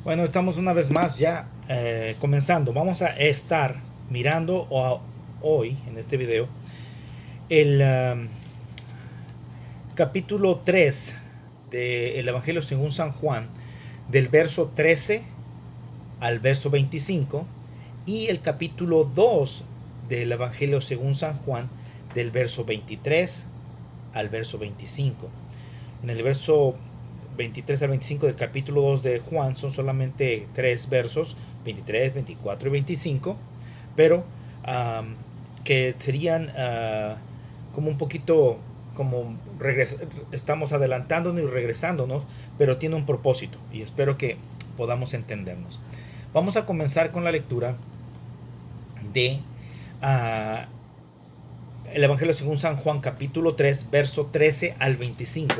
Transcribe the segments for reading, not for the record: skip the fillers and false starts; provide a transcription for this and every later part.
Bueno, estamos una vez más ya comenzando. Vamos a estar mirando hoy en este video el capítulo 3 del Evangelio según San Juan, del verso 13 al verso 25, y el capítulo 2 del Evangelio según San Juan, del verso 23 al verso 25. En el verso 23 al 25 del capítulo 2 de Juan son solamente tres versos, 23, 24 y 25, pero que serían como un poquito como estamos adelantándonos y regresándonos, pero tiene un propósito y espero que podamos entendernos. Vamos a comenzar con la lectura de uh, el Evangelio según San Juan, capítulo 3, verso 13 al 25.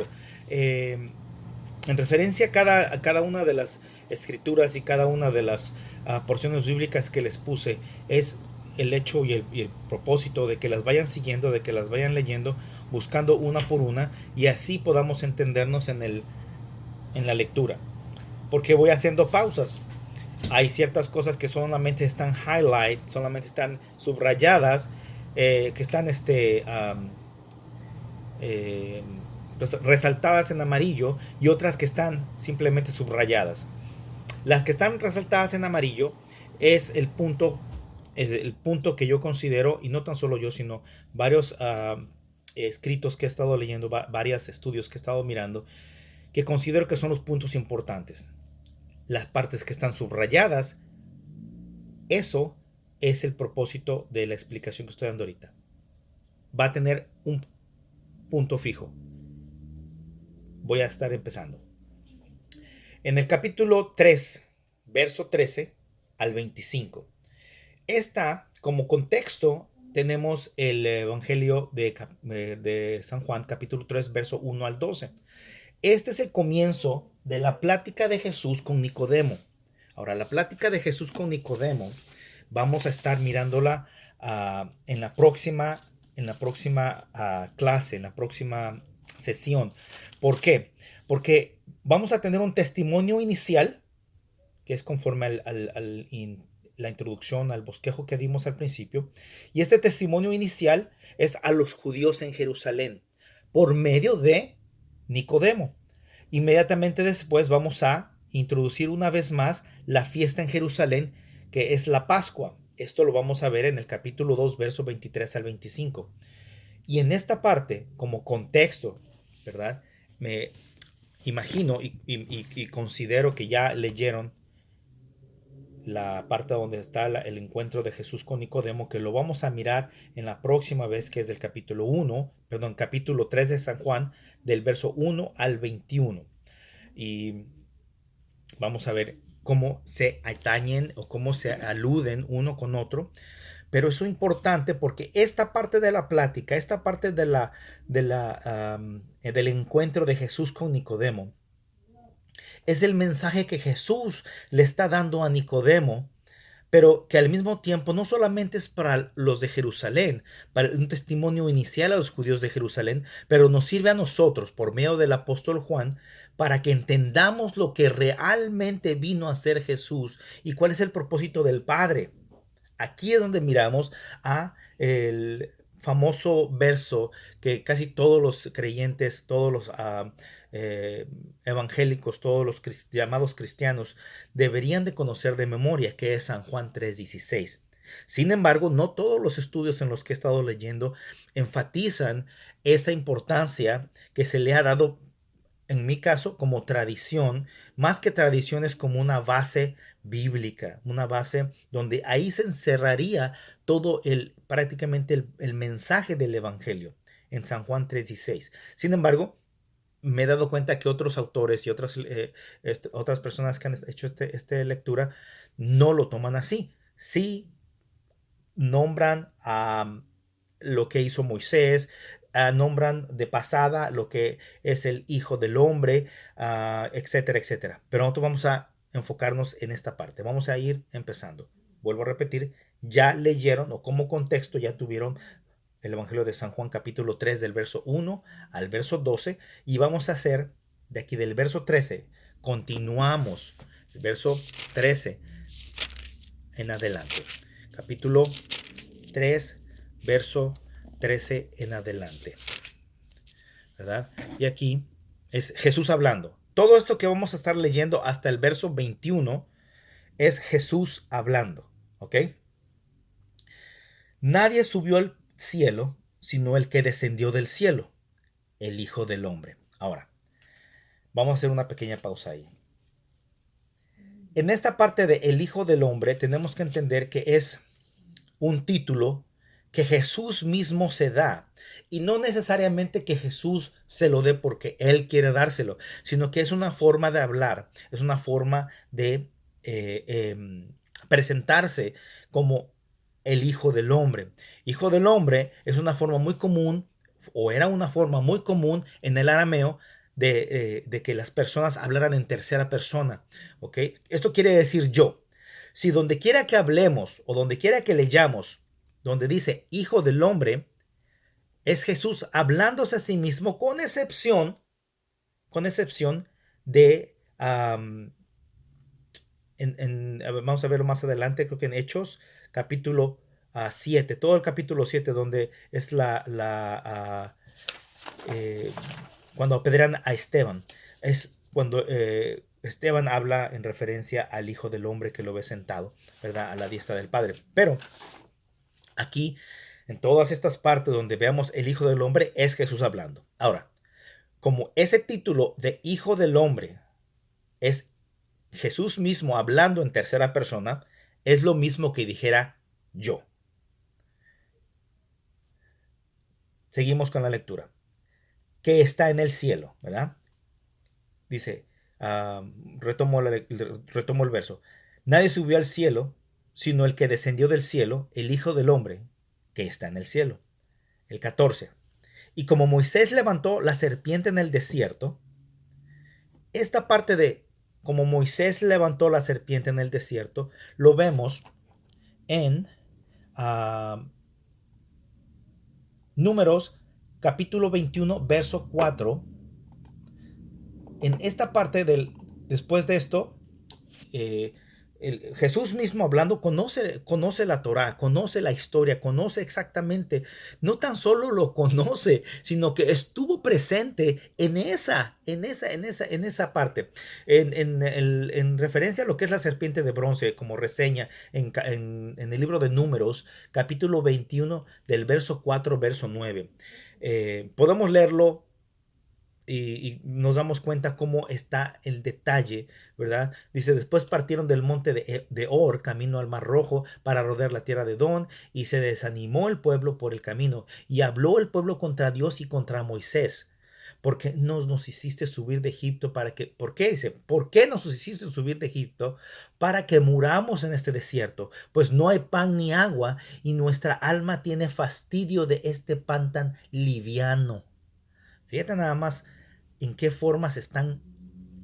En referencia a cada una de las escrituras y cada una de las porciones bíblicas que les puse, es el hecho y el propósito de que las vayan siguiendo, de que las vayan leyendo, buscando una por una, y así podamos entendernos en la lectura. Porque voy haciendo pausas. Hay ciertas cosas que solamente están highlight, solamente están subrayadas, que están resaltadas en amarillo, y otras que están simplemente subrayadas. Las que están resaltadas en amarillo es el punto que yo considero, y no tan solo yo, sino varios escritos que he estado leyendo, varios estudios que he estado mirando, que considero que son los puntos importantes. Las partes que están subrayadas, eso es el propósito de la explicación que estoy dando ahorita. Va a tener un punto fijo. Voy a estar empezando. En el capítulo 3, verso 13 al 25. Como contexto, tenemos el Evangelio de San Juan, capítulo 3, verso 1 al 12. Este es el comienzo de la plática de Jesús con Nicodemo. Ahora, la plática de Jesús con Nicodemo, vamos a estar mirándola en la próxima clase, en la próxima sesión. ¿Por qué? Porque vamos a tener un testimonio inicial, que es conforme la introducción, al bosquejo que dimos al principio. Y este testimonio inicial es a los judíos en Jerusalén, por medio de Nicodemo. Inmediatamente después vamos a introducir una vez más la fiesta en Jerusalén, que es la Pascua. Esto lo vamos a ver en el capítulo 2, versos 23 al 25. Y en esta parte, como contexto, ¿verdad? Me imagino y considero que ya leyeron la parte donde está el encuentro de Jesús con Nicodemo, que lo vamos a mirar en la próxima vez, que es del capítulo 3 de San Juan, del verso 1 al 21. Y vamos a ver cómo se atañen o cómo se aluden uno con otro. Pero eso es importante porque esta parte de la plática, esta parte del encuentro de Jesús con Nicodemo, es el mensaje que Jesús le está dando a Nicodemo, pero que al mismo tiempo no solamente es para los de Jerusalén, para un testimonio inicial a los judíos de Jerusalén, pero nos sirve a nosotros por medio del apóstol Juan para que entendamos lo que realmente vino a ser Jesús y cuál es el propósito del Padre. Aquí es donde miramos a el famoso verso que casi todos los creyentes, todos los evangélicos, todos los llamados cristianos deberían de conocer de memoria, que es San Juan 3:16. Sin embargo, no todos los estudios en los que he estado leyendo enfatizan esa importancia que se le ha dado, en mi caso, como tradición. Más que tradición, es como una base bíblica, una base donde ahí se encerraría todo prácticamente el mensaje del Evangelio en San Juan 3:16. Sin embargo, me he dado cuenta que otros autores y otras personas que han hecho esta lectura no lo toman así. Sí nombran a lo que hizo Moisés, nombran de pasada lo que es el Hijo del Hombre, etcétera, etcétera. Pero nosotros vamos a enfocarnos en esta parte. Vamos a ir empezando. Vuelvo a repetir, ya leyeron o como contexto ya tuvieron el Evangelio de San Juan capítulo 3 del verso 1 al verso 12, y vamos a hacer de aquí del verso 13, continuamos verso 13 en adelante. Capítulo 3, verso 13 en adelante, ¿verdad? Y aquí es Jesús hablando. Todo esto que vamos a estar leyendo hasta el verso 21 es Jesús hablando, ¿ok? Nadie subió al cielo sino el que descendió del cielo, el Hijo del Hombre. Ahora, vamos a hacer una pequeña pausa ahí. En esta parte de el Hijo del Hombre tenemos que entender que es un título que Jesús mismo se da, y no necesariamente que Jesús se lo dé porque Él quiere dárselo, sino que es una forma de hablar, es una forma de presentarse como el Hijo del Hombre. Hijo del Hombre es una forma muy común, o era una forma muy común en el arameo de que las personas hablaran en tercera persona, ¿ok? Esto quiere decir yo. Si donde quiera que hablemos o donde quiera que leyamos, donde dice Hijo del Hombre, es Jesús hablándose a sí mismo, con excepción de, vamos a verlo más adelante, creo que en Hechos, capítulo 7, todo el capítulo 7, donde es cuando apedrean a Esteban, es cuando Esteban habla en referencia al Hijo del Hombre que lo ve sentado, ¿verdad? A la diestra del Padre. Pero aquí, en todas estas partes donde veamos el Hijo del Hombre, es Jesús hablando. Ahora, como ese título de Hijo del Hombre es Jesús mismo hablando en tercera persona, es lo mismo que dijera yo. Seguimos con la lectura. Que está en el cielo, ¿verdad? Dice, retomo el verso. Nadie subió al cielo, sino el que descendió del cielo, el Hijo del Hombre, que está en el cielo. El 14. Y como Moisés levantó la serpiente en el desierto, esta parte de como Moisés levantó la serpiente en el desierto, lo vemos en Números capítulo 21, verso 4. En esta parte después de esto, Jesús mismo hablando conoce la Torá, conoce la historia, conoce exactamente, no tan solo lo conoce, sino que estuvo presente en esa parte, en referencia a lo que es la serpiente de bronce, como reseña en el libro de Números, capítulo 21, del verso 4, verso 9. Podemos leerlo y nos damos cuenta cómo está el detalle, ¿verdad? Dice, después partieron del monte de Or, camino al Mar Rojo, para rodear la tierra de Edom, y se desanimó el pueblo por el camino, y habló el pueblo contra Dios y contra Moisés. ¿Por qué nos hiciste subir de Egipto para que, por qué? Dice, ¿por qué nos hiciste subir de Egipto para que muramos en este desierto? Pues no hay pan ni agua, y nuestra alma tiene fastidio de este pan tan liviano. Fíjate nada más en qué forma se están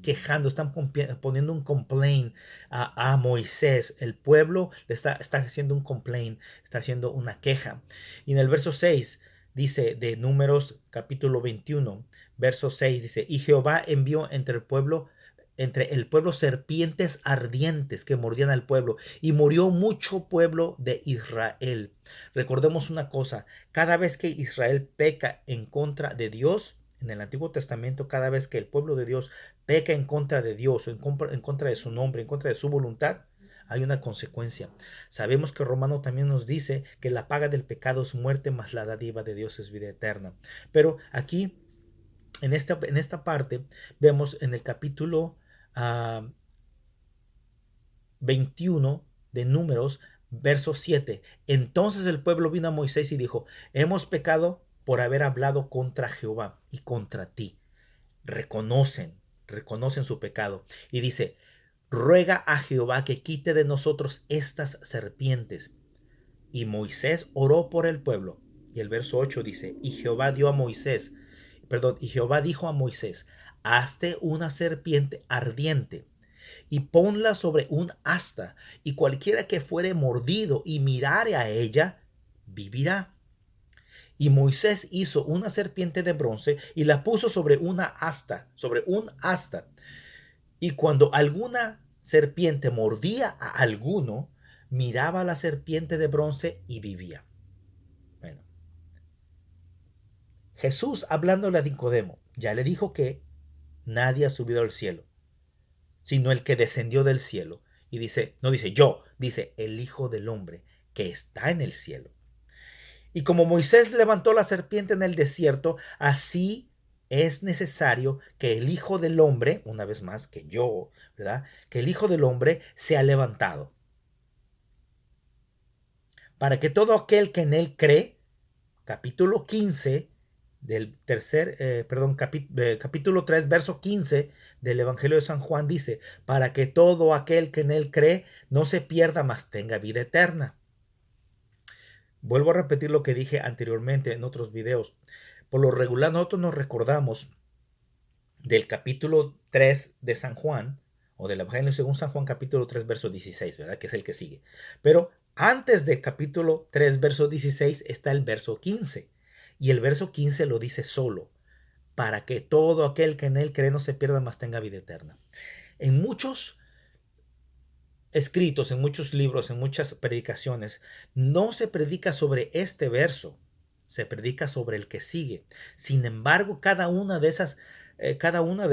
quejando, están poniendo un complaint a Moisés. El pueblo le está haciendo un complaint, está haciendo una queja. Y en el verso 6 dice de Números capítulo 21, verso 6 dice, y Jehová envió entre el pueblo serpientes ardientes que mordían al pueblo, y murió mucho pueblo de Israel. Recordemos una cosa, cada vez que Israel peca en contra de Dios, en el Antiguo Testamento, cada vez que el pueblo de Dios peca en contra de Dios o en contra de su nombre, en contra de su voluntad, hay una consecuencia. Sabemos que Romano también nos dice que la paga del pecado es muerte, mas la dádiva de Dios es vida eterna. Pero aquí, en esta parte, vemos en el capítulo 21 de Números, verso 7. Entonces el pueblo vino a Moisés y dijo, hemos pecado por haber hablado contra Jehová y contra ti. Reconocen su pecado. Y dice, ruega a Jehová que quite de nosotros estas serpientes. Y Moisés oró por el pueblo. Y el verso 8 dice, y Jehová dijo a Moisés, hazte una serpiente ardiente y ponla sobre un asta, y cualquiera que fuere mordido y mirare a ella, vivirá. Y Moisés hizo una serpiente de bronce y la puso sobre un asta. Y cuando alguna serpiente mordía a alguno, miraba a la serpiente de bronce y vivía. Bueno, Jesús hablándole a Nicodemo, ya le dijo que nadie ha subido al cielo, sino el que descendió del cielo. Y dice, no dice yo, dice el Hijo del Hombre que está en el cielo. Y como Moisés levantó la serpiente en el desierto, así es necesario que el Hijo del Hombre, una vez más que yo, ¿verdad? Que el Hijo del Hombre sea levantado, para que todo aquel que en él cree, capítulo 15 del capítulo 3, verso 15 del Evangelio de San Juan dice, para que todo aquel que en él cree no se pierda, mas tenga vida eterna. Vuelvo a repetir lo que dije anteriormente en otros videos. Por lo regular nosotros nos recordamos del capítulo 3 de San Juan, o del Evangelio según San Juan, capítulo 3, verso 16, ¿verdad? Que es el que sigue. Pero antes del capítulo 3, verso 16 está el verso 15. Y el verso 15 lo dice solo, para que todo aquel que en él cree no se pierda, mas tenga vida eterna. En muchos escritos, en muchos libros, en muchas predicaciones, no se predica sobre este verso, se predica sobre el que sigue. Sin embargo, cada una de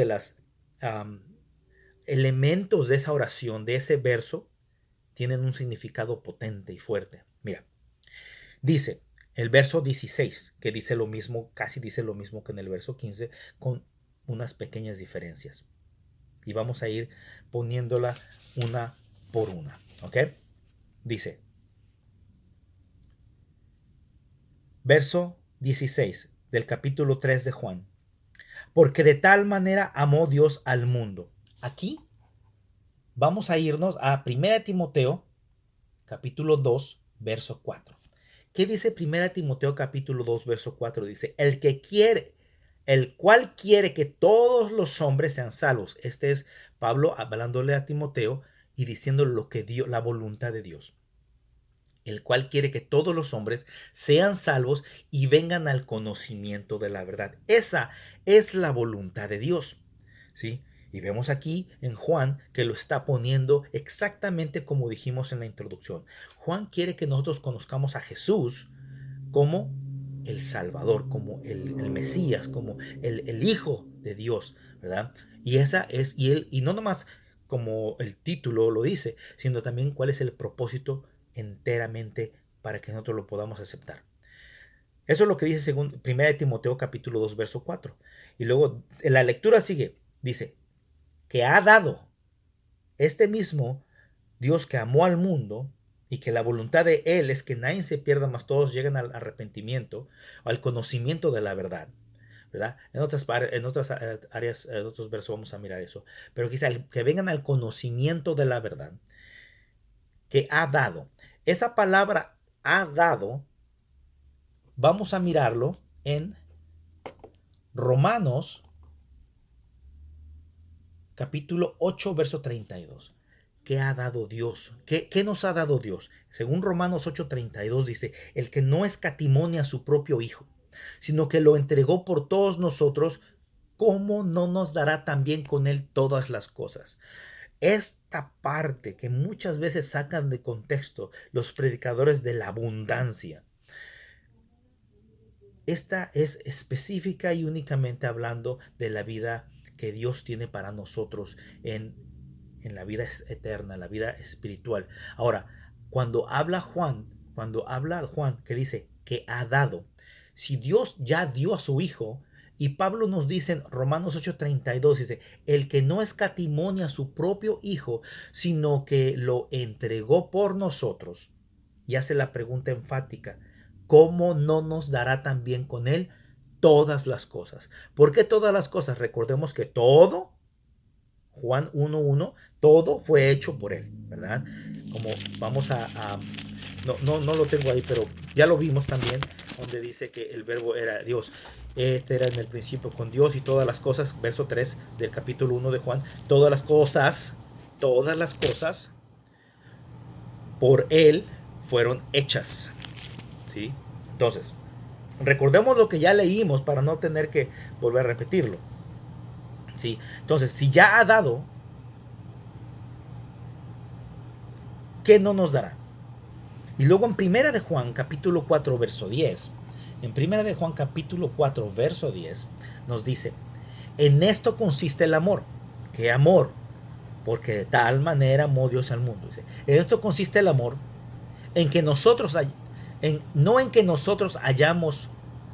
las elementos de esa oración, de ese verso, tienen un significado potente y fuerte. Mira, dice el verso 16, que dice lo mismo, casi dice lo mismo que en el verso 15, con unas pequeñas diferencias. Y vamos a ir poniéndola una por una, ¿ok? Dice, verso 16 del capítulo 3 de Juan, porque de tal manera amó Dios al mundo. Aquí vamos a irnos a 1 Timoteo, capítulo 2, verso 4. ¿Qué dice 1 Timoteo, capítulo 2, verso 4? Dice, el cual quiere que todos los hombres sean salvos. Este es Pablo hablándole a Timoteo y diciéndole lo que Dios, la voluntad de Dios. El cual quiere que todos los hombres sean salvos y vengan al conocimiento de la verdad. Esa es la voluntad de Dios, ¿sí? Y vemos aquí en Juan que lo está poniendo exactamente como dijimos en la introducción. Juan quiere que nosotros conozcamos a Jesús como el Salvador, como el Mesías, como el Hijo de Dios, ¿verdad? Y esa es, y no nomás como el título lo dice, sino también cuál es el propósito enteramente para que nosotros lo podamos aceptar. Eso es lo que dice según 1 Timoteo capítulo 2, verso 4. Y luego la lectura sigue, dice, que ha dado este mismo Dios que amó al mundo y que la voluntad de Él es que nadie se pierda, mas todos lleguen al arrepentimiento, al conocimiento de la verdad, ¿verdad? En otras áreas, en otros versos vamos a mirar eso. Pero quizá que vengan al conocimiento de la verdad que ha dado. Esa palabra ha dado, vamos a mirarlo en Romanos capítulo 8, verso 32. ¿Qué ha dado Dios? ¿Qué nos ha dado Dios? Según Romanos 8:32 dice, el que no escatimó a su propio Hijo, sino que lo entregó por todos nosotros, ¿cómo no nos dará también con él todas las cosas? Esta parte que muchas veces sacan de contexto los predicadores de la abundancia, esta es específica y únicamente hablando de la vida que Dios tiene para nosotros en la vida eterna, la vida espiritual. Ahora, cuando habla Juan, que dice que ha dado, si Dios ya dio a su Hijo, y Pablo nos dice en Romanos 8:32, dice, el que no escatimó a su propio Hijo, sino que lo entregó por nosotros, y hace la pregunta enfática, ¿cómo no nos dará también con él todas las cosas? ¿Por qué todas las cosas? Recordemos que todo, Juan 1:1, todo fue hecho por él, ¿verdad? Como vamos no lo tengo ahí, pero ya lo vimos también, donde dice que el verbo era Dios. Este era en el principio con Dios y todas las cosas, verso 3 del capítulo 1 de Juan, todas las cosas por él fueron hechas, ¿sí? Entonces, recordemos lo que ya leímos para no tener que volver a repetirlo, ¿sí? Entonces, si ya ha dado, ¿qué no nos dará? Y luego en Primera de Juan, capítulo 4, verso 10, en Primera de Juan, capítulo 4, verso 10, nos dice, en esto consiste el amor. ¿Qué amor? Porque de tal manera amó Dios al mundo. Dice, en esto consiste el amor, en que nosotros, no en que nosotros hayamos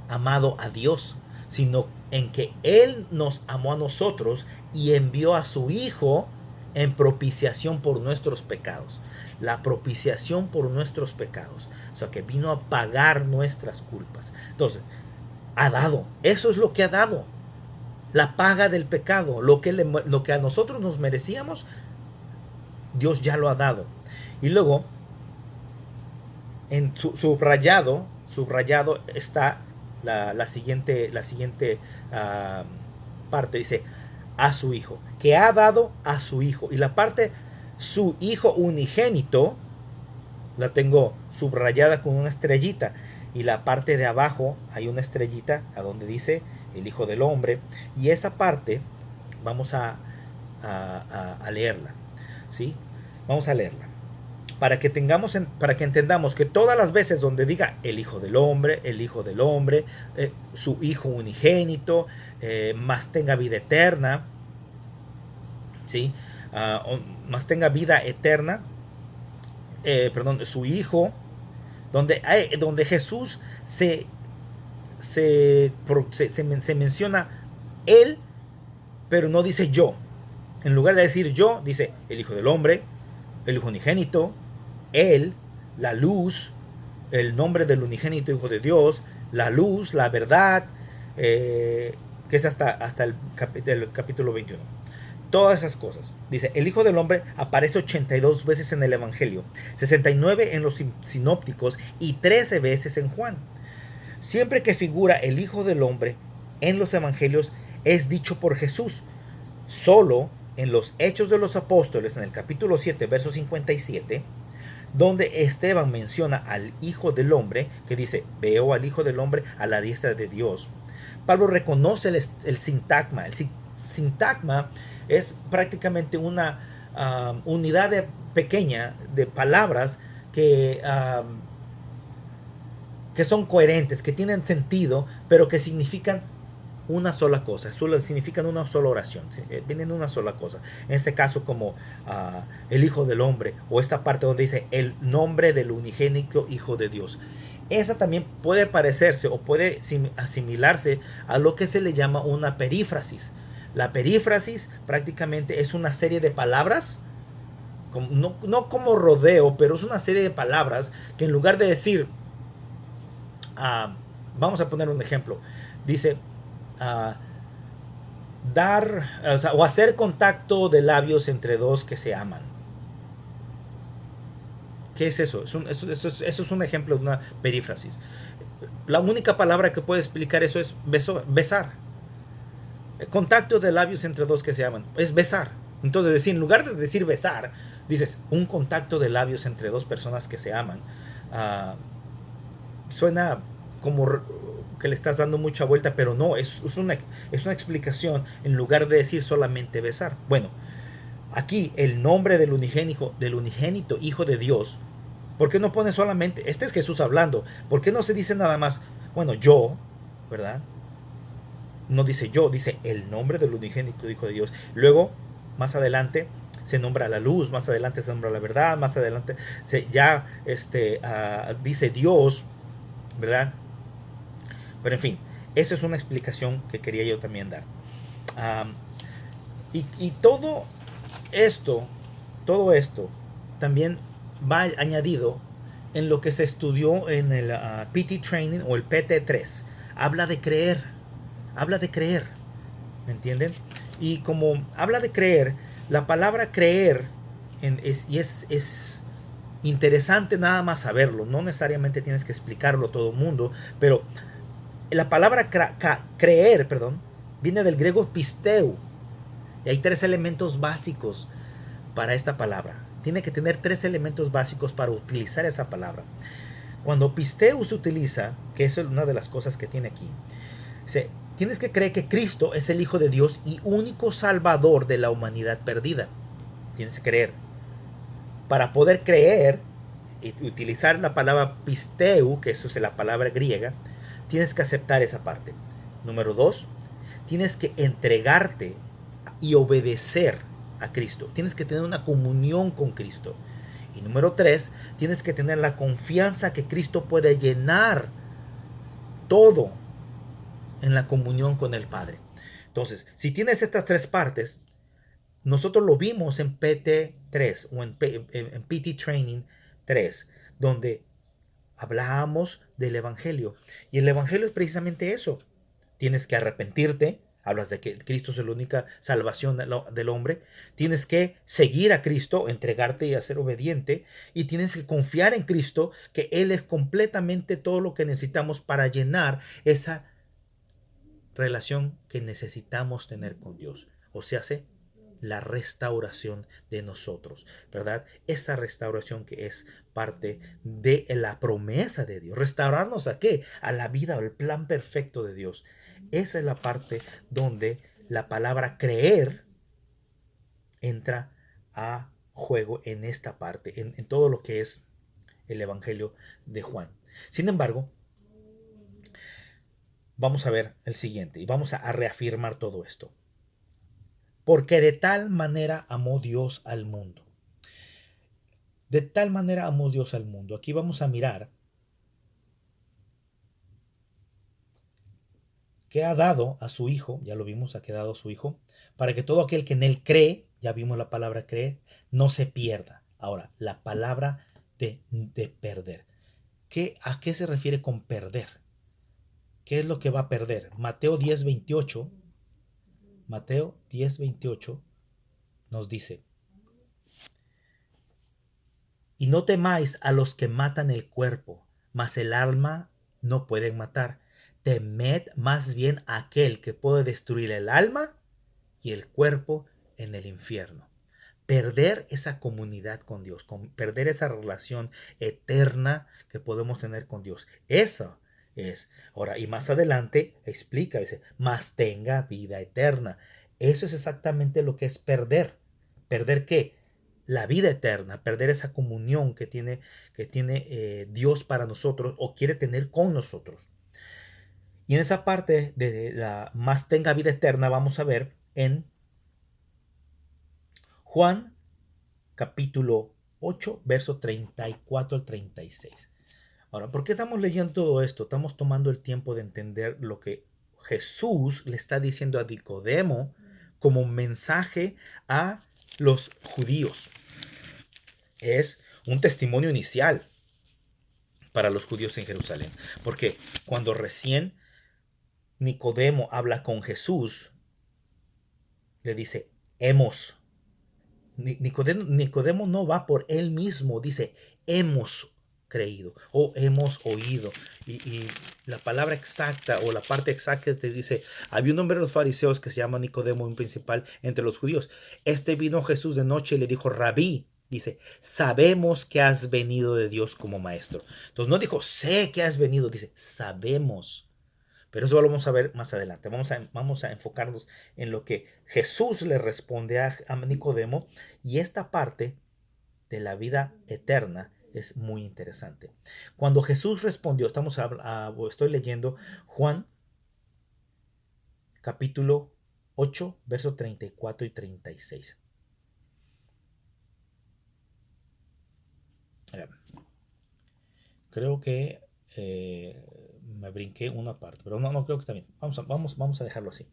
amado a Dios, sino en que Él nos amó a nosotros y envió a su Hijo en propiciación por nuestros pecados. La propiciación por nuestros pecados. O sea, que vino a pagar nuestras culpas. Entonces, ha dado. Eso es lo que ha dado. La paga del pecado. Lo que a nosotros nos merecíamos, Dios ya lo ha dado. Y luego, en subrayado está la siguiente parte. Dice, a su Hijo. Que ha dado a su Hijo. Y la parte, su Hijo unigénito, la tengo subrayada con una estrellita. Y la parte de abajo hay una estrellita a donde dice el Hijo del Hombre. Y esa parte vamos a leerla. ¿Sí? Vamos a leerla. Para que entendamos que todas las veces donde diga el Hijo del Hombre, su Hijo unigénito, más tenga vida eterna, ¿sí? Más tenga vida eterna, su Hijo, donde Jesús se menciona Él, pero no dice yo. En lugar de decir yo, dice el Hijo del Hombre, el Hijo unigénito, Él, la luz, el nombre del unigénito Hijo de Dios, la luz, la verdad, que es hasta el capítulo 21. Todas esas cosas. Dice, el Hijo del Hombre aparece 82 veces en el Evangelio, 69 en los sinópticos y 13 veces en Juan. Siempre que figura el Hijo del Hombre en los Evangelios es dicho por Jesús. Solo en los Hechos de los Apóstoles, en el capítulo 7, verso 57, donde Esteban menciona al Hijo del Hombre, que dice, veo al Hijo del Hombre a la diestra de Dios. Pablo reconoce el sintagma. El sintagma es prácticamente una unidad pequeña de palabras que son coherentes, que tienen sentido, pero que significan una sola cosa, significan una sola oración, vienen de una sola cosa. En este caso, como el Hijo del Hombre, o esta parte donde dice el nombre del unigénito Hijo de Dios. Esa también puede parecerse o puede asimilarse a lo que se le llama una perífrasis. La perífrasis prácticamente es una serie de palabras, no como rodeo, pero es una serie de palabras que en lugar de decir, vamos a poner un ejemplo, dice, o hacer contacto de labios entre dos que se aman. ¿Qué es eso? Eso es un ejemplo de una perífrasis. La única palabra que puede explicar eso es besar. Contacto de labios entre dos que se aman es besar. Entonces, en lugar de decir besar, dices un contacto de labios entre dos personas que se aman. Suena como que le estás dando mucha vuelta, pero no, es una explicación en lugar de decir solamente besar. Bueno, aquí el nombre del unigénito Hijo de Dios, ¿por qué no pone solamente, este es Jesús hablando, ¿por qué no se dice nada más, bueno, yo, ¿verdad? No dice yo, dice el nombre del unigénito Hijo de Dios. Luego, más adelante, se nombra la luz, más adelante se nombra la verdad, más adelante dice Dios, ¿verdad? Pero en fin, esa es una explicación que quería yo también dar. Y todo esto también va añadido en lo que se estudió en el PT Training o el PT3. Habla de creer, ¿me entienden? Y como habla de creer, la palabra creer es interesante nada más saberlo, no necesariamente tienes que explicarlo a todo el mundo, pero la palabra creer, viene del griego pisteu, y hay 3 elementos básicos para esta palabra. Tiene que tener 3 elementos básicos para utilizar esa palabra. Cuando pisteu se utiliza, que eso es una de las cosas que tiene aquí, tienes que creer que Cristo es el Hijo de Dios y único Salvador de la humanidad perdida. Tienes que creer. para poder creer y utilizar la palabra pisteu, que eso es la palabra griega, tienes que aceptar esa parte. Número 2, tienes que entregarte y obedecer a Cristo. Tienes que tener una comunión con Cristo. Y número 3, tienes que tener la confianza que Cristo puede llenar todo en la comunión con el Padre. Entonces, si tienes estas tres partes, nosotros lo vimos en PT3 o en PT Training 3, donde hablábamos del Evangelio. Y el Evangelio es precisamente eso. Tienes que arrepentirte. Hablas de que Cristo es la única salvación del hombre. Tienes que seguir a Cristo, entregarte y ser obediente. Y tienes que confiar en Cristo, que Él es completamente todo lo que necesitamos para llenar esa relación que necesitamos tener con Dios. O sea, la restauración de nosotros, ¿verdad? Esa restauración que es parte de la promesa de Dios. ¿Restaurarnos a qué? A la vida, al plan perfecto de Dios. Esa es la parte donde la palabra creer entra a juego en esta parte, en todo lo que es el Evangelio de Juan. Sin embargo, vamos a ver el siguiente y vamos a reafirmar todo esto. Porque de tal manera amó Dios al mundo. De tal manera amó Dios al mundo. Aquí vamos a mirar que ha dado a su Hijo, ya lo vimos, ha quedado a su Hijo, para que todo aquel que en Él cree, ya vimos la palabra creer, no se pierda. Ahora, la palabra de perder. ¿A qué se refiere con perder? ¿Qué es lo que va a perder? Mateo 10:28 nos dice: y no temáis a los que matan el cuerpo, mas el alma no pueden matar. Temed más bien a aquel que puede destruir el alma y el cuerpo en el infierno. Perder esa comunidad con Dios, perder esa relación eterna que podemos tener con Dios. Eso es. Ahora, y más adelante explica, dice, mas tenga vida eterna. Eso es exactamente lo que es perder. ¿Perder qué? La vida eterna, perder esa comunión que tiene Dios para nosotros o quiere tener con nosotros. Y en esa parte de la más tenga vida eterna vamos a ver en Juan capítulo 8, verso 34 al 36. Ahora, ¿por qué estamos leyendo todo esto? Estamos tomando el tiempo de entender lo que Jesús le está diciendo a Nicodemo como mensaje a los judíos. Es un testimonio inicial para los judíos en Jerusalén. Porque cuando recién Nicodemo habla con Jesús, le dice, hemos. Nicodemo no va por él mismo, dice, hemos creído o hemos oído. Y la palabra exacta o la parte exacta te dice, había un hombre de los fariseos que se llama Nicodemo, un principal entre los judíos. Este vino Jesús de noche y le dijo, Rabí, dice, sabemos que has venido de Dios como maestro. Entonces no dijo, sé que has venido, dice, sabemos. Pero eso lo vamos a ver más adelante. Vamos a enfocarnos en lo que Jesús le responde a Nicodemo. Y esta parte de la vida eterna es muy interesante. Cuando Jesús respondió, estoy leyendo Juan capítulo 8, versos 34 y 36. Creo que me brinqué una parte, pero no creo que está bien. Vamos a dejarlo así.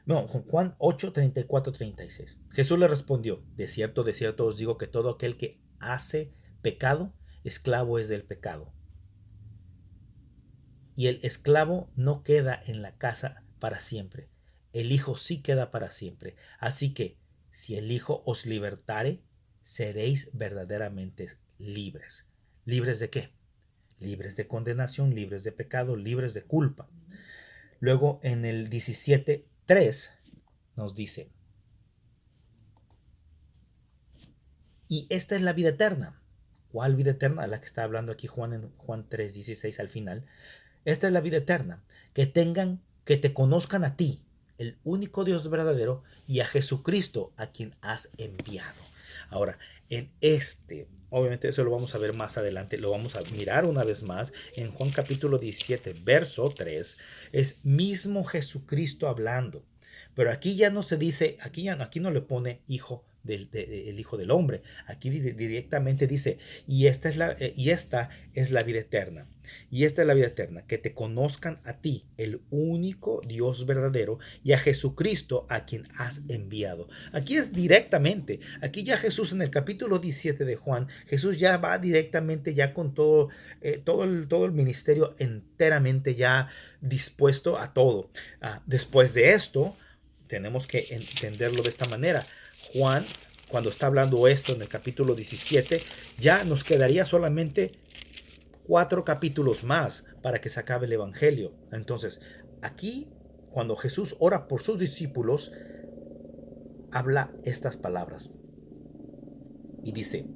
No, Juan 8, 34, 36. Jesús le respondió, de cierto os digo que todo aquel que hace pecado, esclavo es del pecado. Y el esclavo no queda en la casa para siempre. El Hijo sí queda para siempre. Así que, si el Hijo os libertare, seréis verdaderamente libres. ¿Libres de qué? Libres de condenación, libres de pecado, libres de culpa. Luego en el 17:3 nos dice, y esta es la vida eterna. ¿Cuál vida eterna? La que está hablando aquí Juan en Juan 3:16 al final. Esta es la vida eterna, que te conozcan a ti, el único Dios verdadero, y a Jesucristo, a quien has enviado. Ahora, obviamente eso lo vamos a ver más adelante, lo vamos a mirar una vez más en Juan capítulo 17, verso 3, es mismo Jesucristo hablando. Pero aquí ya no se dice, aquí no le pone hijo el hijo del hombre. Aquí directamente dice, y esta es la vida eterna. Y esta es la vida eterna, que te conozcan a ti, el único Dios verdadero, y a Jesucristo a quien has enviado. Aquí es directamente, aquí ya Jesús en el capítulo 17 de Juan, Jesús ya va directamente ya con todo el ministerio enteramente ya dispuesto a todo. Después de esto, tenemos que entenderlo de esta manera. Juan, cuando está hablando esto en el capítulo 17, ya nos quedaría solamente 4 capítulos más para que se acabe el evangelio. Entonces, aquí, cuando Jesús ora por sus discípulos, habla estas palabras y dice,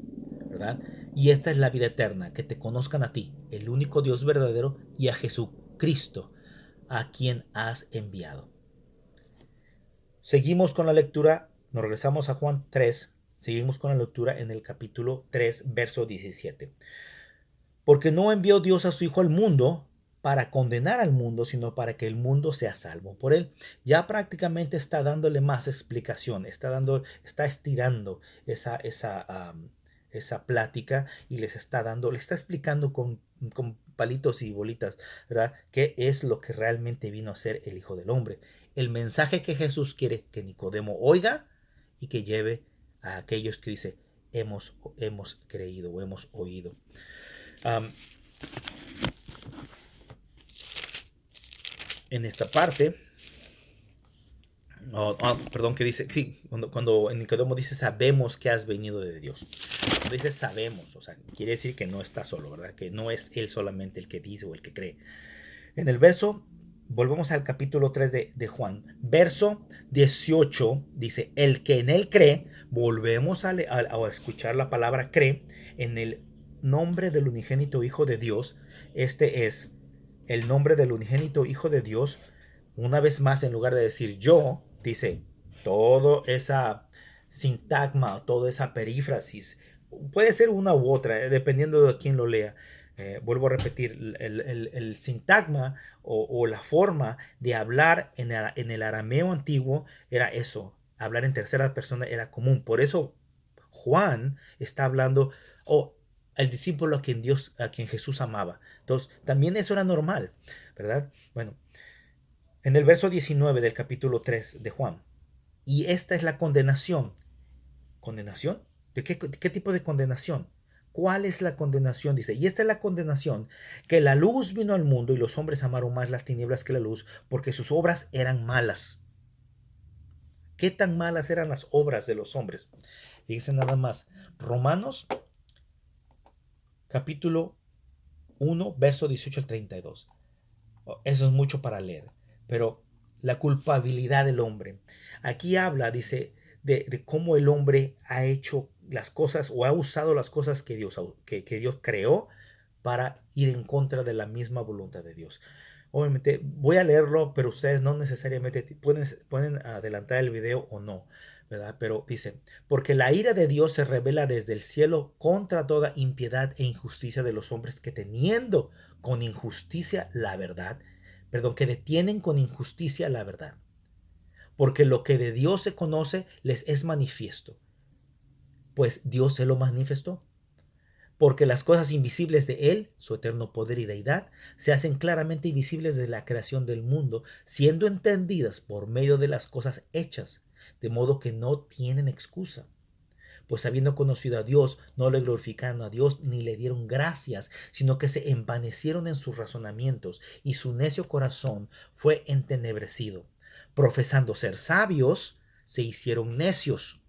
¿verdad? Y esta es la vida eterna, que te conozcan a ti, el único Dios verdadero, y a Jesucristo, a quien has enviado. Seguimos con la lectura, nos regresamos a Juan 3, seguimos con la lectura en el capítulo 3, verso 17. Porque no envió Dios a su Hijo al mundo para condenar al mundo, sino para que el mundo sea salvo por él. Ya prácticamente está dándole más explicación, está estirando esa plática y le está explicando con palitos y bolitas, ¿verdad? ¿Qué es lo que realmente vino a ser el Hijo del Hombre? El mensaje que Jesús quiere que Nicodemo oiga y que lleve a aquellos que dice, hemos creído o hemos oído. En esta parte, perdón, que dice, sí, cuando Nicodemo dice sabemos que has venido de Dios. Cuando dice sabemos, o sea, quiere decir que no está solo, ¿verdad? Que no es él solamente el que dice o el que cree. En el verso, volvemos al capítulo 3 de Juan, verso 18, dice, el que en él cree, volvemos a escuchar la palabra cree, en el nombre del unigénito Hijo de Dios. Este es el nombre del unigénito Hijo de Dios. Una vez más, en lugar de decir yo, dice toda esa sintagma, toda esa perífrasis. Puede ser una u otra, dependiendo de quién lo lea. Vuelvo a repetir, el sintagma o la forma de hablar en el arameo antiguo era eso. Hablar en tercera persona era común. Por eso Juan está hablando, el discípulo a quien Jesús amaba. Entonces, también eso era normal, ¿verdad? Bueno, en el verso 19 del capítulo 3 de Juan, y esta es la condenación. ¿Condenación? ¿De qué tipo de condenación? ¿Cuál es la condenación? Dice, y esta es la condenación, que la luz vino al mundo y los hombres amaron más las tinieblas que la luz, porque sus obras eran malas. ¿Qué tan malas eran las obras de los hombres? Fíjense nada más, Romanos capítulo 1, verso 18 al 32. Eso es mucho para leer, pero la culpabilidad del hombre. Aquí habla, dice, de cómo el hombre ha hecho las cosas o ha usado las cosas que Dios creó para ir en contra de la misma voluntad de Dios. Obviamente voy a leerlo, pero ustedes no necesariamente pueden adelantar el video o no, ¿verdad? Pero dice, porque la ira de Dios se revela desde el cielo contra toda impiedad e injusticia de los hombres que teniendo con injusticia la verdad, que detienen con injusticia la verdad. Porque lo que de Dios se conoce les es manifiesto, pues Dios se lo manifestó. Porque las cosas invisibles de Él, su eterno poder y deidad, se hacen claramente visibles desde la creación del mundo, siendo entendidas por medio de las cosas hechas, de modo que no tienen excusa. Pues habiendo conocido a Dios, no le glorificaron a Dios ni le dieron gracias, sino que se envanecieron en sus razonamientos, y su necio corazón fue entenebrecido. Profesando ser sabios, se hicieron necios,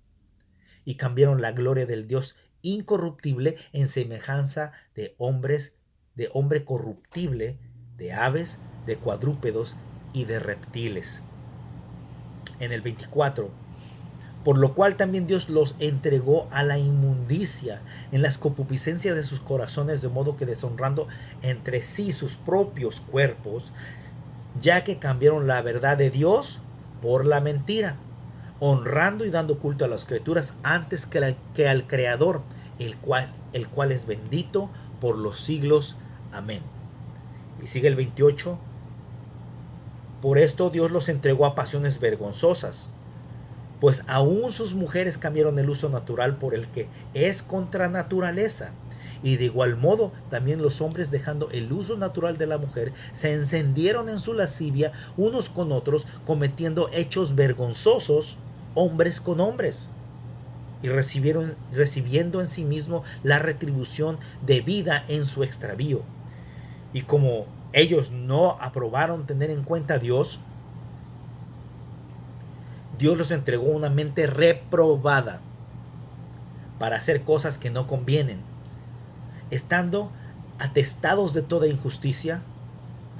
y cambiaron la gloria del Dios incorruptible en semejanza de hombres, de hombre corruptible, de aves, de cuadrúpedos y de reptiles. En el 24, por lo cual también Dios los entregó a la inmundicia en las concupiscencias de sus corazones, de modo que deshonrando entre sí sus propios cuerpos, ya que cambiaron la verdad de Dios por la mentira, honrando y dando culto a las criaturas antes que al Creador, el cual es bendito por los siglos. Amén. Y sigue el 28. Por esto Dios los entregó a pasiones vergonzosas, pues aún sus mujeres cambiaron el uso natural por el que es contra naturaleza. Y de igual modo, también los hombres, dejando el uso natural de la mujer, se encendieron en su lascivia unos con otros, cometiendo hechos vergonzosos, hombres con hombres, y recibiendo en sí mismo la retribución debida en su extravío. Y como ellos no aprobaron tener en cuenta a Dios, Dios los entregó una mente reprobada para hacer cosas que no convienen, estando atestados de toda injusticia,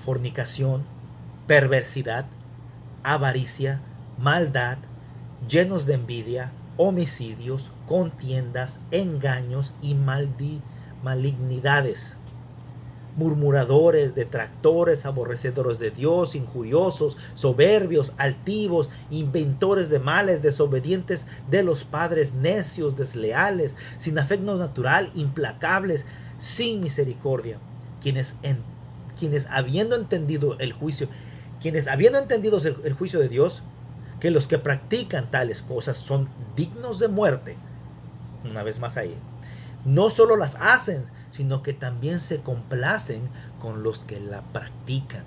fornicación, perversidad, avaricia, maldad, llenos de envidia, homicidios, contiendas, engaños y malignidades, murmuradores, detractores, aborrecedores de Dios, injuriosos, soberbios, altivos, inventores de males, desobedientes de los padres, necios, desleales, sin afecto natural, implacables, sin misericordia, quienes habiendo entendido el juicio, el juicio de Dios, que los que practican tales cosas son dignos de muerte, una vez más ahí, no solo las hacen, sino que también se complacen con los que la practican.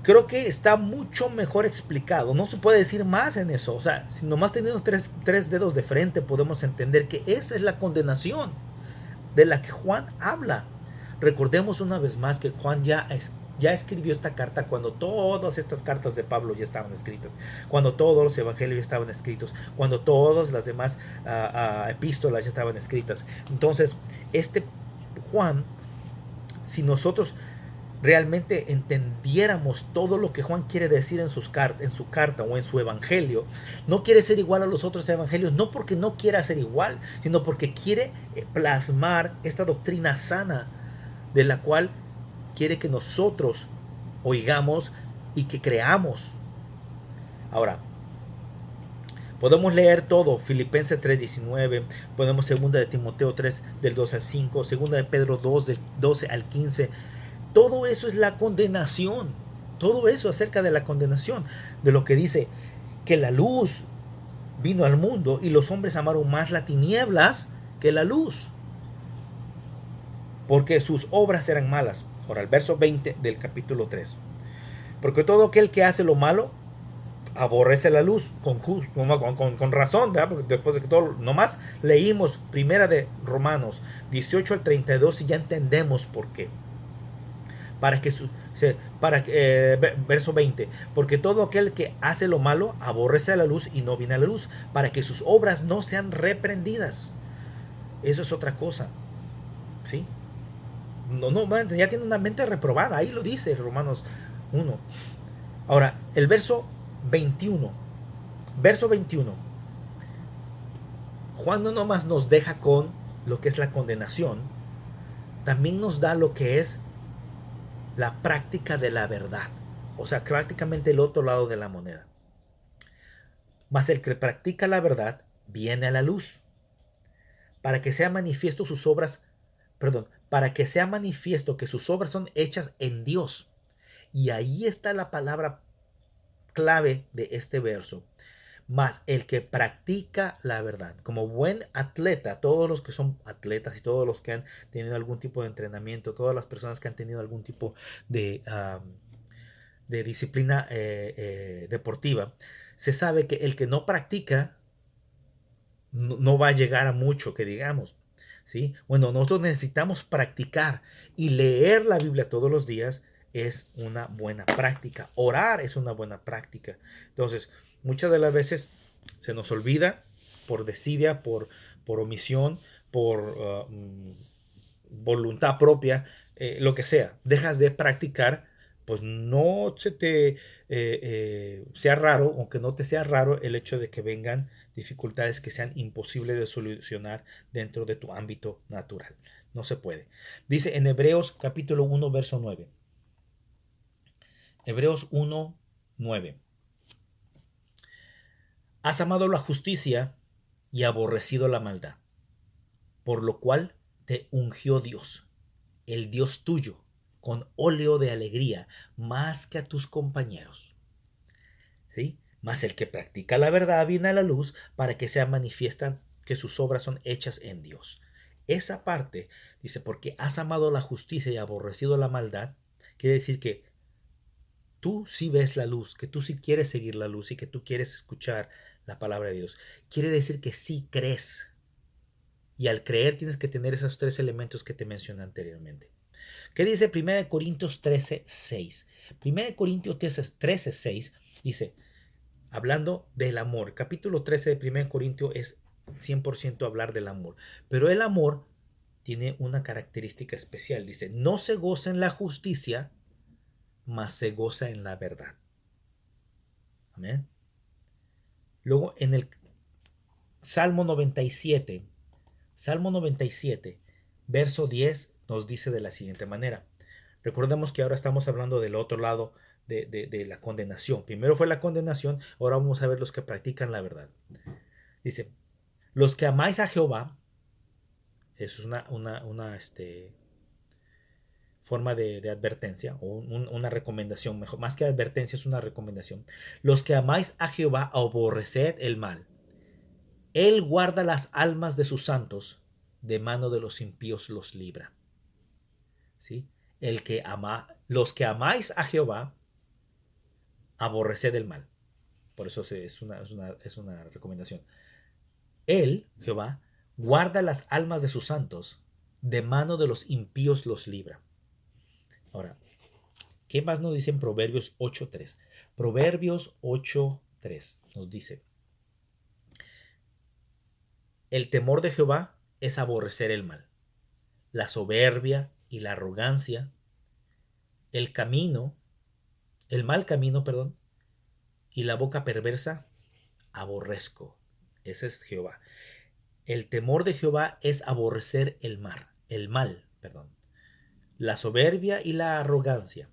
Creo que está mucho mejor explicado. No se puede decir más en eso. O sea, si nomás teniendo tres dedos de frente podemos entender que esa es la condenación de la que Juan habla. Recordemos una vez más que Juan ya escribió esta carta cuando todas estas cartas de Pablo ya estaban escritas, cuando todos los evangelios ya estaban escritos, cuando todas las demás epístolas ya estaban escritas. Entonces, Juan, si nosotros realmente entendiéramos todo lo que Juan quiere decir en su carta o en su evangelio, no quiere ser igual a los otros evangelios, no porque no quiera ser igual, sino porque quiere plasmar esta doctrina sana de la cual quiere que nosotros oigamos y que creamos. Ahora, podemos leer todo, Filipenses 3:19, podemos 2 de Timoteo 3 del 2 al 5, 2 de Pedro 2 del 12 al 15. Todo eso es la condenación, todo eso acerca de la condenación, de lo que dice que la luz vino al mundo y los hombres amaron más las tinieblas que la luz, porque sus obras eran malas. Ahora, el verso 20 del capítulo 3. Porque todo aquel que hace lo malo aborrece la luz, con razón, ¿verdad? Porque después de que todo, nomás leímos primera de Romanos 18 al 32 y ya entendemos por qué. Verso 20, porque todo aquel que hace lo malo aborrece la luz y no viene a la luz, para que sus obras no sean reprendidas. Eso es otra cosa, ¿sí? Ya tiene una mente reprobada, ahí lo dice Romanos 1. Ahora, el verso 21, Juan no nomás nos deja con lo que es la condenación, también nos da lo que es la práctica de la verdad, o sea, prácticamente el otro lado de la moneda. Mas el que practica la verdad viene a la luz, para que sea manifiesto que sus obras son hechas en Dios. Y ahí está la palabra clave de este verso. Mas el que practica la verdad, como buen atleta, todos los que son atletas y todos los que han tenido algún tipo de entrenamiento, todas las personas que han tenido algún tipo de disciplina deportiva, se sabe que el que no practica no va a llegar a mucho, que digamos. ¿Sí? Bueno, nosotros necesitamos practicar, y leer la Biblia todos los días es una buena práctica. Orar es una buena práctica. Entonces, muchas de las veces se nos olvida por desidia, por omisión, por voluntad propia, lo que sea. Dejas de practicar, pues no se te sea raro, aunque no te sea raro el hecho de que vengan dificultades que sean imposibles de solucionar dentro de tu ámbito natural. No se puede. Dice en Hebreos capítulo 1, verso 9. Hebreos 1, 9. Has amado la justicia y aborrecido la maldad, por lo cual te ungió Dios, el Dios tuyo, con óleo de alegría, más que a tus compañeros. ¿Sí? Mas el que practica la verdad viene a la luz para que sea manifiestan que sus obras son hechas en Dios. Esa parte dice, porque has amado la justicia y aborrecido la maldad, quiere decir que tú sí ves la luz, que tú sí quieres seguir la luz y que tú quieres escuchar la palabra de Dios. Quiere decir que sí crees. Y al creer tienes que tener esos tres elementos que te mencioné anteriormente. ¿Qué dice 1 Corintios 13:6? 1 Corintios 13:6 dice, hablando del amor, capítulo 13 de 1 Corintios es 100% hablar del amor, pero el amor tiene una característica especial. Dice, no se goza en la justicia, mas se goza en la verdad. Amén. Luego en el Salmo 97, Salmo 97, verso 10 nos dice de la siguiente manera. Recordemos que ahora estamos hablando del otro lado de la condenación. Primero fue la condenación, ahora vamos a ver los que practican la verdad. Dice, los que amáis a Jehová, eso es una forma de advertencia o una recomendación, mejor, más que advertencia es una recomendación. Los que amáis a Jehová, aborreced el mal. Él guarda las almas de sus santos, de mano de los impíos los libra. ¿Sí? Los que amáis a Jehová, aborreced el mal. Por eso es una recomendación. Él, Jehová, guarda las almas de sus santos, de mano de los impíos los libra. Ahora, ¿qué más nos dice en Proverbios 8:3? Proverbios 8:3 nos dice, el temor de Jehová es aborrecer el mal, la soberbia y la arrogancia, el mal camino, perdón, y la boca perversa, aborrezco. Ese es Jehová. El temor de Jehová es aborrecer el mal, perdón. La soberbia y la arrogancia,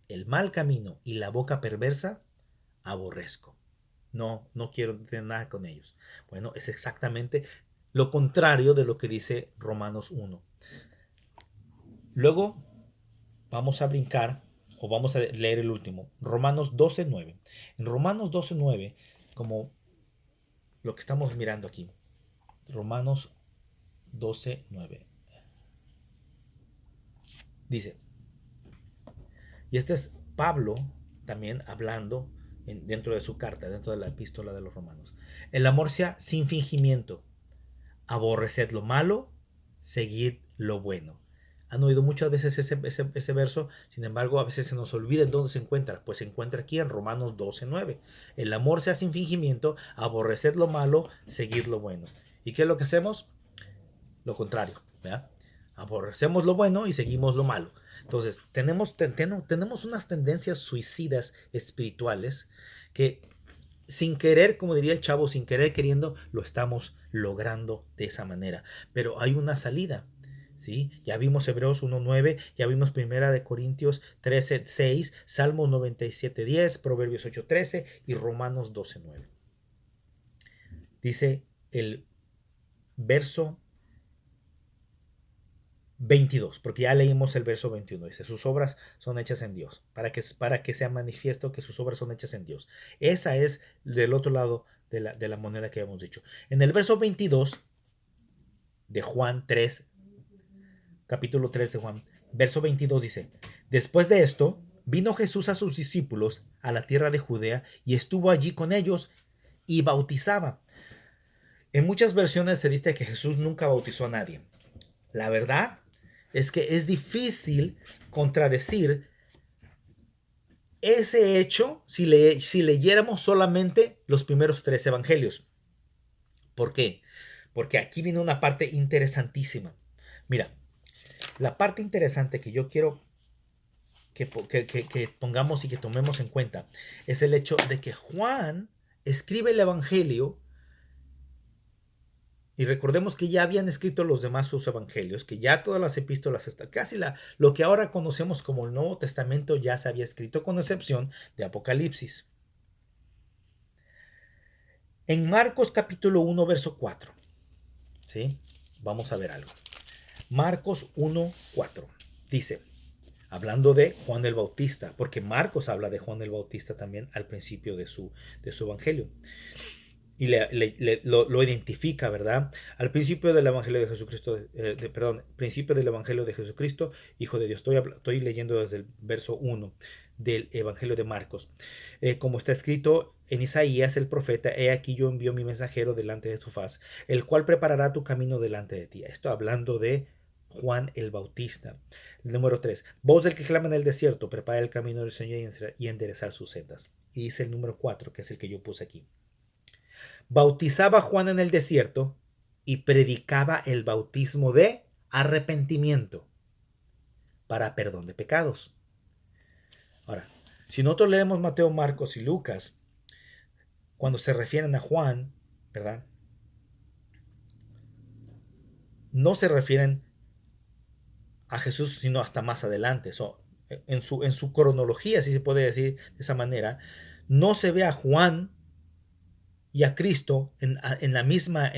el mal camino y la boca perversa, aborrezco. No quiero tener nada con ellos. Bueno, es exactamente lo contrario de lo que dice Romanos 1. Luego vamos a brincar o vamos a leer el último, Romanos 12:9. En Romanos 12:9, como lo que estamos mirando aquí, Romanos 12:9. Dice, y este es Pablo también hablando dentro de su carta, dentro de la epístola de los romanos. El amor sea sin fingimiento. Aborreced lo malo, seguid lo bueno. Han oído muchas veces ese verso, sin embargo a veces se nos olvida en dónde se encuentra. Pues se encuentra aquí en Romanos 12:9. El amor sea sin fingimiento, aborreced lo malo, seguid lo bueno. ¿Y qué es lo que hacemos? Lo contrario, ¿verdad? Aborrecemos lo bueno y seguimos lo malo. Entonces, tenemos unas tendencias suicidas espirituales que sin querer, como diría el chavo, sin querer queriendo, lo estamos logrando de esa manera. Pero hay una salida, ¿sí? Ya vimos Hebreos 1:9, ya vimos Primera de Corintios 13:6, Salmos 97:10, Proverbios 8:13 y Romanos 12:9. Dice el verso 22, porque ya leímos el verso 21, dice, sus obras son hechas en Dios, para que sea manifiesto que sus obras son hechas en Dios. Esa es del otro lado de la moneda que habíamos dicho. En el verso 22 de Juan 3, capítulo 3 de Juan, verso 22 dice, después de esto, vino Jesús a sus discípulos a la tierra de Judea y estuvo allí con ellos y bautizaba. En muchas versiones se dice que Jesús nunca bautizó a nadie. La verdad es que es difícil contradecir ese hecho si leyéramos solamente los primeros 3 evangelios. ¿Por qué? Porque aquí viene una parte interesantísima. Mira, la parte interesante que yo quiero que pongamos y que tomemos en cuenta es el hecho de que Juan escribe el evangelio. Y recordemos que ya habían escrito los demás sus evangelios, que ya todas las epístolas, casi lo que ahora conocemos como el Nuevo Testamento ya se había escrito, con excepción de Apocalipsis. En Marcos capítulo 1, verso 4, ¿sí? Vamos a ver algo. Marcos 1, 4 dice, hablando de Juan el Bautista, porque Marcos habla de Juan el Bautista también al principio de su evangelio. Y lo identifica, ¿verdad? Al principio del Evangelio de Jesucristo, principio del Evangelio de Jesucristo, Hijo de Dios. Estoy leyendo desde el verso 1 del Evangelio de Marcos. Como está escrito en Isaías el profeta, he aquí yo envío mi mensajero delante de tu faz, el cual preparará tu camino delante de ti. Esto hablando de Juan el Bautista. Número 3. Voz del que clama en el desierto, prepara el camino del Señor y enderezar sus sendas. Y dice el número 4, que es el que yo puse aquí. Bautizaba Juan en el desierto y predicaba el bautismo de arrepentimiento para perdón de pecados. Ahora, si nosotros leemos Mateo, Marcos y Lucas, cuando se refieren a Juan, ¿verdad? No se refieren a Jesús, sino hasta más adelante. En su cronología, si se puede decir de esa manera, no se ve a Juan y a Cristo en la misma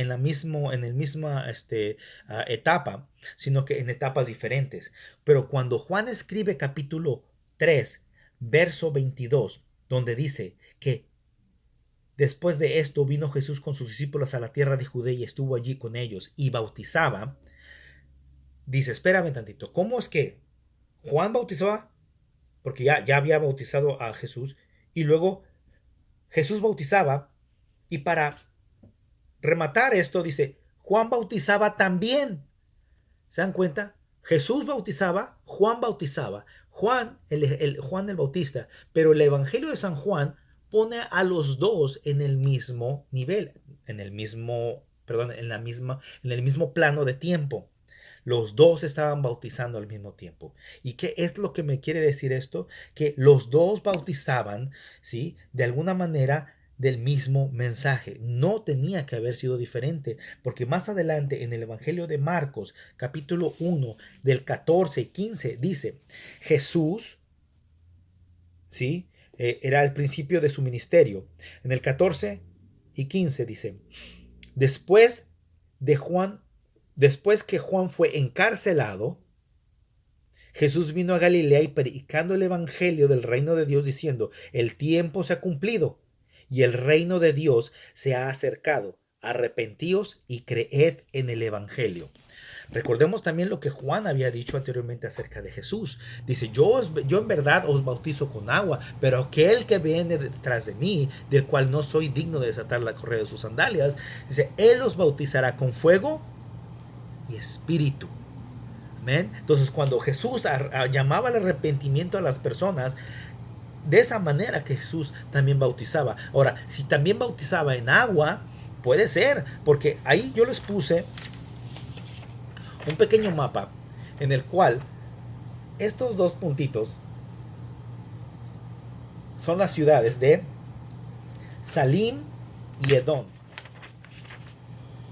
etapa, sino que en etapas diferentes. Pero cuando Juan escribe capítulo 3, verso 22, donde dice que después de esto vino Jesús con sus discípulos a la tierra de Judea y estuvo allí con ellos y bautizaba, dice, espérame tantito, ¿cómo es que Juan bautizaba? Porque ya había bautizado a Jesús y luego Jesús bautizaba, y para rematar esto dice, Juan bautizaba también. ¿Se dan cuenta? Jesús bautizaba, Juan bautizaba. Juan el Bautista. Pero el Evangelio de San Juan pone a los dos en el mismo nivel, en el mismo plano de tiempo. Los dos estaban bautizando al mismo tiempo. ¿Y qué es lo que me quiere decir esto? Que los dos bautizaban, ¿sí? De alguna manera del mismo mensaje. No tenía que haber sido diferente, porque más adelante en el Evangelio de Marcos, capítulo 1, del 14 y 15, dice, Jesús, ¿sí? Era el principio de su ministerio. En el 14 y 15 dice, después que Juan fue encarcelado, Jesús vino a Galilea y predicando el evangelio del reino de Dios diciendo, el tiempo se ha cumplido y el reino de Dios se ha acercado. Arrepentíos y creed en el evangelio. Recordemos también lo que Juan había dicho anteriormente acerca de Jesús. Dice, yo en verdad os bautizo con agua, pero aquel que viene detrás de mí, del cual no soy digno de desatar la correa de sus sandalias, dice, él os bautizará con fuego y espíritu. ¿Ven? Entonces, cuando Jesús llamaba al arrepentimiento a las personas, de esa manera que Jesús también bautizaba. Ahora, si también bautizaba en agua, puede ser, porque ahí yo les puse un pequeño mapa en el cual estos dos puntitos son las ciudades de Salim y Edom.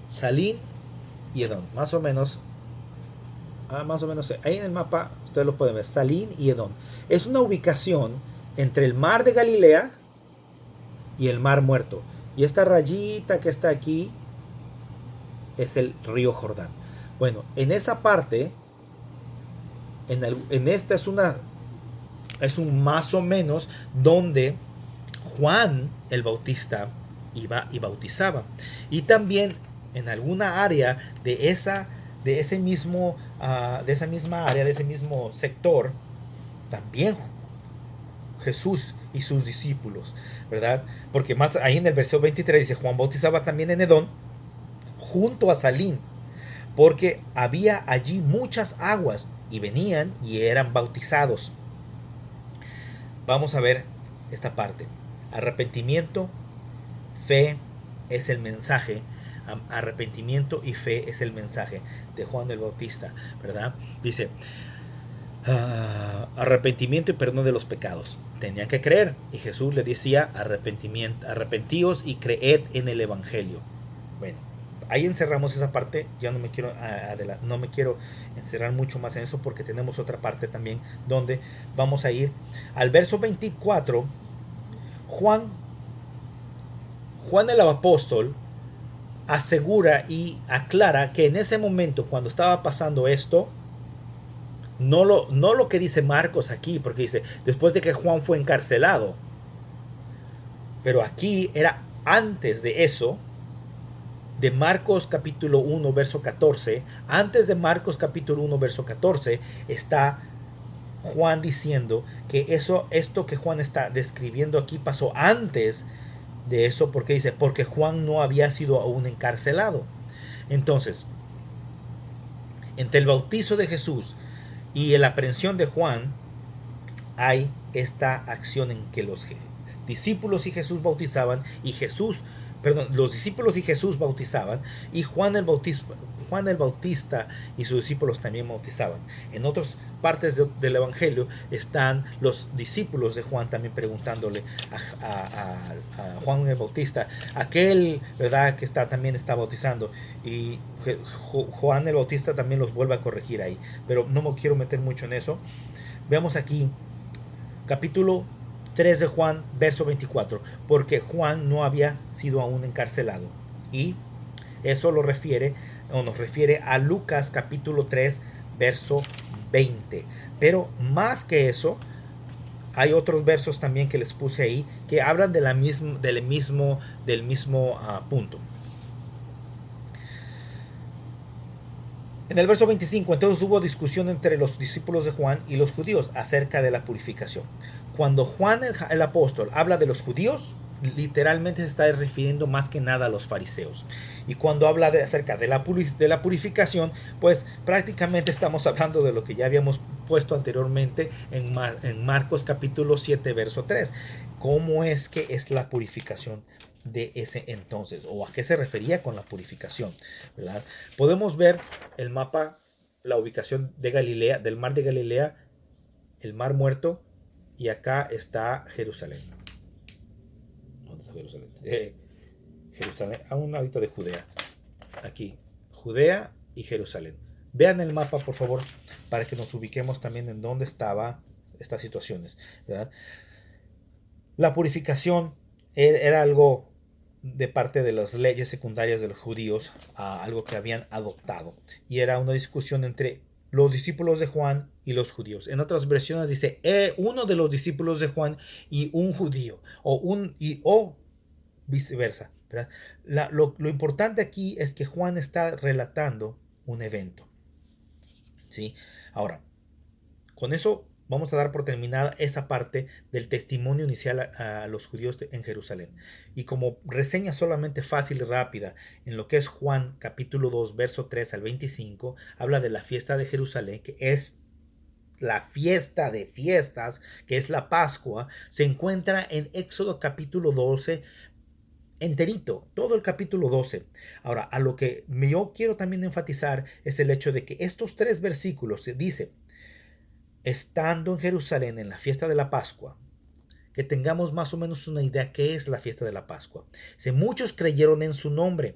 Salim y Edom, más o menos ahí en el mapa ustedes lo pueden ver. Salim y Edom es una ubicación entre el mar de Galilea y el mar Muerto, y esta rayita que está aquí es el río Jordán. Bueno, en esa parte, en esta es un más o menos donde Juan el Bautista iba y bautizaba. Y también en alguna área de esa misma área, de ese mismo sector, también Jesús y sus discípulos, ¿verdad? Porque más ahí en el versículo 23 dice, Juan bautizaba también en Edom, junto a Salim, porque había allí muchas aguas, y venían y eran bautizados. Vamos a ver esta parte. Arrepentimiento, fe es el mensaje. Arrepentimiento y fe es el mensaje de Juan el Bautista, ¿verdad? Dice, arrepentimiento y perdón de los pecados. Tenían que creer, y Jesús le decía, arrepentíos y creed en el evangelio. Bueno, ahí encerramos esa parte. Ya no me quiero encerrar mucho más en eso, porque tenemos otra parte también donde vamos a ir al verso 24. Juan el apóstol asegura y aclara que en ese momento, cuando estaba pasando esto, no lo que dice Marcos aquí, porque dice, después de que Juan fue encarcelado, pero aquí era antes de eso, de Marcos capítulo 1, verso 14, antes de Marcos capítulo 1, verso 14, está Juan diciendo que esto que Juan está describiendo aquí pasó antes de eso, porque dice, porque Juan no había sido aún encarcelado. Entonces, entre el bautizo de Jesús y la aprehensión de Juan, hay esta acción en que los discípulos y Jesús bautizaban, los discípulos y Jesús bautizaban, y Juan el Bautista y sus discípulos también bautizaban. En otras partes del Evangelio están los discípulos de Juan también preguntándole a Juan el Bautista, aquel, ¿verdad?, que también está bautizando, y Juan el Bautista también los vuelve a corregir ahí, pero no me quiero meter mucho en eso. Veamos aquí capítulo 3 de Juan, verso 24, porque Juan no había sido aún encarcelado. Y eso nos refiere a Lucas capítulo 3, verso 20. Pero más que eso, hay otros versos también que les puse ahí que hablan del mismo punto. En el verso 25, entonces hubo discusión entre los discípulos de Juan y los judíos acerca de la purificación. Cuando Juan el apóstol habla de los judíos, literalmente se está refiriendo más que nada a los fariseos. Y cuando habla acerca de la purificación, pues prácticamente estamos hablando de lo que ya habíamos puesto anteriormente en Marcos capítulo 7, verso 3. ¿Cómo es que es la purificación de ese entonces? ¿O a qué se refería con la purificación? ¿Verdad? Podemos ver el mapa, la ubicación de Galilea, del mar de Galilea, el mar muerto, y acá está Jerusalén. ¿Dónde está Jerusalén? Jerusalén, a un ladito de Judea. Aquí, Judea y Jerusalén. Vean el mapa, por favor, para que nos ubiquemos también en dónde estaban estas situaciones, ¿verdad? La purificación era algo de parte de las leyes secundarias de los judíos, algo que habían adoptado, y era una discusión entre los discípulos de Juan y los judíos. En otras versiones dice uno de los discípulos de Juan y un judío, o viceversa, ¿verdad? Lo importante aquí es que Juan está relatando un evento, ¿sí? Ahora, con eso vamos a dar por terminada esa parte del testimonio inicial a los judíos en Jerusalén. Y como reseña solamente fácil y rápida en lo que es Juan capítulo 2, verso 3 al 25, habla de la fiesta de Jerusalén, que es la fiesta de fiestas, que es la Pascua. Se encuentra en Éxodo capítulo 12, enterito, todo el capítulo 12. Ahora, a lo que yo quiero también enfatizar es el hecho de que estos 3 versículos se dice, estando en Jerusalén en la fiesta de la Pascua, que tengamos más o menos una idea qué es la fiesta de la Pascua. Si muchos creyeron en su nombre.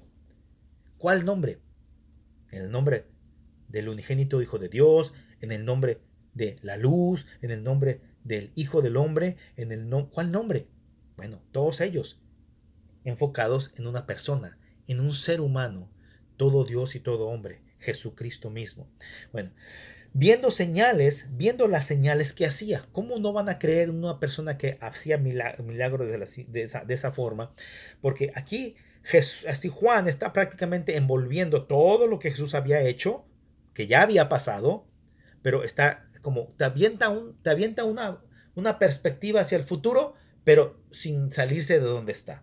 ¿Cuál nombre? En el nombre del unigénito Hijo de Dios, en el nombre de la luz, en el nombre del Hijo del Hombre, ¿cuál nombre? Bueno, todos ellos enfocados en una persona, en un ser humano, todo Dios y todo hombre, Jesucristo mismo. Bueno, viendo las señales que hacía. ¿Cómo no van a creer en una persona que hacía milagros de esa forma? Porque aquí Juan está prácticamente envolviendo todo lo que Jesús había hecho, que ya había pasado, pero está como te avienta una perspectiva hacia el futuro, pero sin salirse de donde está.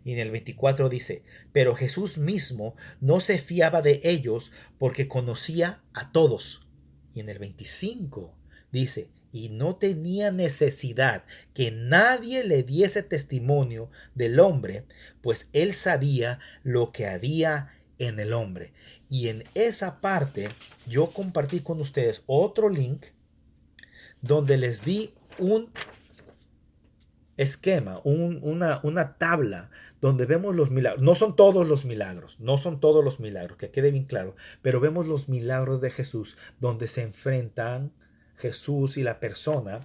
Y en el 24 dice, pero Jesús mismo no se fiaba de ellos porque conocía a todos. Y en el 25 dice, y no tenía necesidad que nadie le diese testimonio del hombre, pues él sabía lo que había en el hombre. Y en esa parte yo compartí con ustedes otro link donde les di un esquema, una tabla donde vemos los milagros. No son todos los milagros, que quede bien claro, pero vemos los milagros de Jesús donde se enfrentan Jesús y la persona.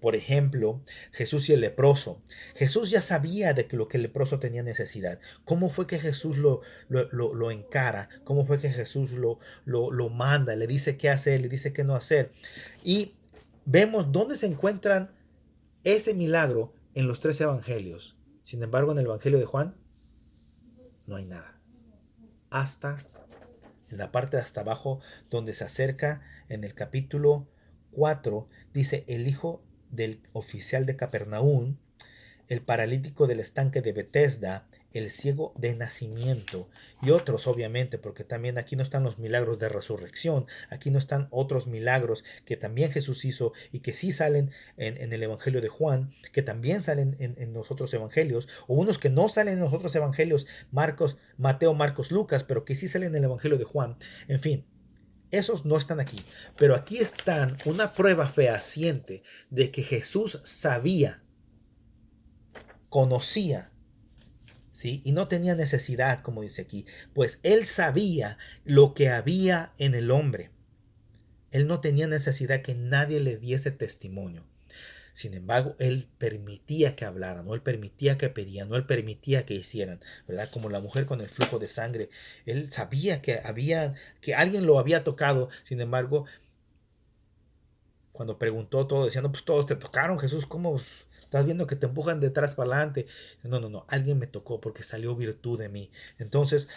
Por ejemplo, Jesús y el leproso. Jesús ya sabía de que lo que el leproso tenía necesidad. ¿Cómo fue que Jesús lo encara? ¿Cómo fue que Jesús lo manda? Le dice qué hacer, le dice qué no hacer. Y vemos dónde se encuentran ese milagro en los tres evangelios. Sin embargo, en el evangelio de Juan no hay nada. Hasta en la parte de hasta abajo, donde se acerca en el capítulo 4, dice: el hijo del oficial de Capernaum, el paralítico del estanque de Betesda, el ciego de nacimiento y otros, obviamente, porque también aquí no están los milagros de resurrección, aquí no están otros milagros que también Jesús hizo y que sí salen en el Evangelio de Juan, que también salen en los otros evangelios, o unos que no salen en los otros evangelios, Marcos, Mateo, Marcos, Lucas, pero que sí salen en el Evangelio de Juan. En fin, esos no están aquí, pero aquí están una prueba fehaciente de que Jesús sabía, conocía, ¿sí? Y no tenía necesidad, como dice aquí, pues él sabía lo que había en el hombre. Él no tenía necesidad que nadie le diese testimonio. Sin embargo, él permitía que hablaran, no él permitía que pedían, no él permitía que hicieran, ¿verdad? Como la mujer con el flujo de sangre. Él sabía que alguien lo había tocado. Sin embargo, cuando preguntó todo, decían: no, pues todos te tocaron, Jesús, ¿cómo estás viendo que te empujan detrás para adelante? No, no, no, alguien me tocó porque salió virtud de mí. Entonces,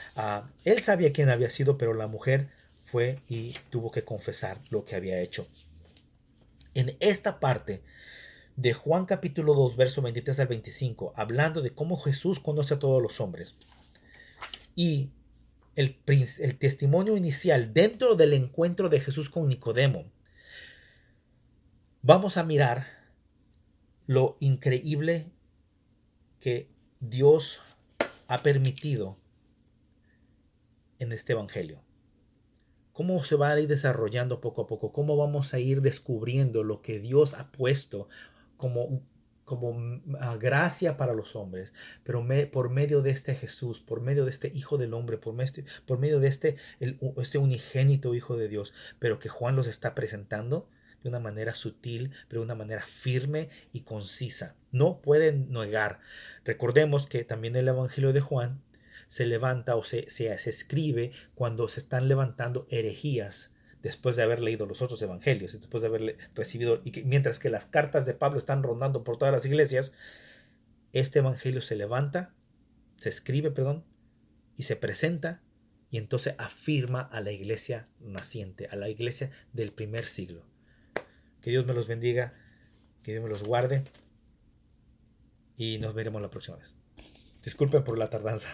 él sabía quién había sido, pero la mujer fue y tuvo que confesar lo que había hecho. En esta parte de Juan capítulo 2, verso 23 al 25, hablando de cómo Jesús conoce a todos los hombres, y el testimonio inicial dentro del encuentro de Jesús con Nicodemo, vamos a mirar lo increíble que Dios ha permitido en este evangelio. Cómo se va a ir desarrollando poco a poco, cómo vamos a ir descubriendo lo que Dios ha puesto como gracia para los hombres, pero por medio de este Jesús, por medio de este Hijo del Hombre, por medio de este unigénito Hijo de Dios, pero que Juan los está presentando de una manera sutil, pero de una manera firme y concisa. No pueden negar. Recordemos que también el Evangelio de Juan se levanta o se escribe cuando se están levantando herejías después de haber leído los otros evangelios, después de haber recibido, mientras que las cartas de Pablo están rondando por todas las iglesias, este evangelio se levanta, se escribe, perdón, y se presenta, y entonces afirma a la iglesia naciente, a la iglesia del primer siglo. Que Dios me los bendiga, que Dios me los guarde, y nos veremos la próxima vez. Disculpen por la tardanza.